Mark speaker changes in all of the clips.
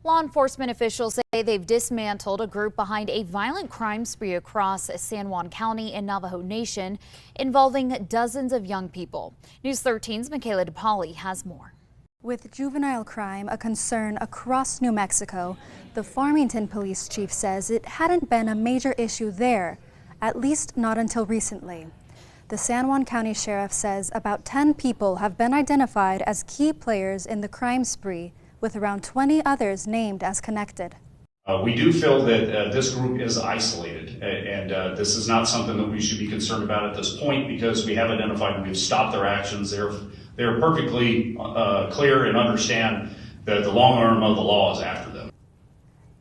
Speaker 1: Law enforcement officials say they've dismantled a group behind a violent crime spree across San Juan County in Navajo Nation involving dozens of young people. News 13's Michaela DePauli has more.
Speaker 2: With juvenile crime a concern across New Mexico, the Farmington police chief says it hadn't been a major issue there, at least not until recently. The San Juan County Sheriff says about 10 people have been identified as key players in the crime spree, with around 20 others named as connected.
Speaker 3: We do feel that this group is isolated, and this is not something that we should be concerned about at this point because we have identified and we've stopped their actions. They're perfectly clear and understand that the long arm of the law is after them.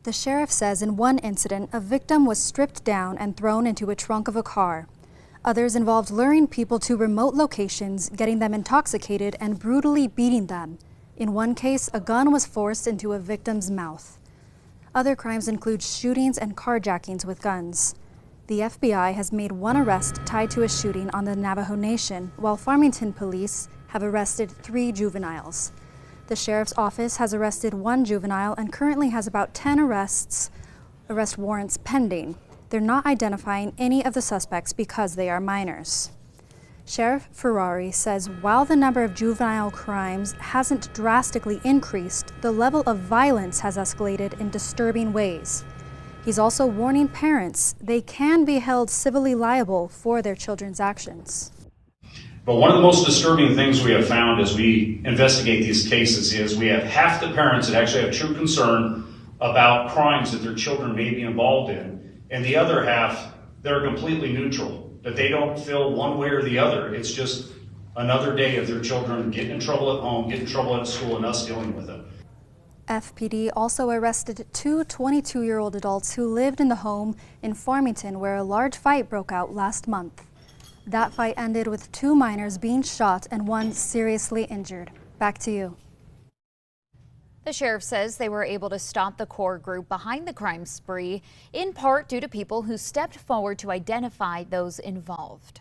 Speaker 2: The sheriff says in one incident, a victim was stripped down and thrown into a trunk of a car. Others involved luring people to remote locations, getting them intoxicated, and brutally beating them. In one case, a gun was forced into a victim's mouth. Other crimes include shootings and carjackings with guns. The FBI has made one arrest tied to a shooting on the Navajo Nation, while Farmington police have arrested 3 juveniles. The sheriff's office has arrested 1 juvenile and currently has about 10 arrest warrants pending. They're not identifying any of the suspects because they are minors. Sheriff Ferrari says while the number of juvenile crimes hasn't drastically increased, the level of violence has escalated in disturbing ways. He's also warning parents they can be held civilly liable for their children's actions.
Speaker 3: But one of the most disturbing things we have found as we investigate these cases is we have half the parents that actually have true concern about crimes that their children may be involved in, and the other half, they're completely neutral. That they don't feel one way or the other. It's just another day of their children getting in trouble at home, getting in trouble at school, and us dealing with it.
Speaker 2: FPD also arrested 2 22-year-old adults who lived in the home in Farmington where a large fight broke out last month. That fight ended with 2 minors being shot and 1 seriously injured. Back to you.
Speaker 1: The sheriff says they were able to stop the core group behind the crime spree, in part due to people who stepped forward to identify those involved.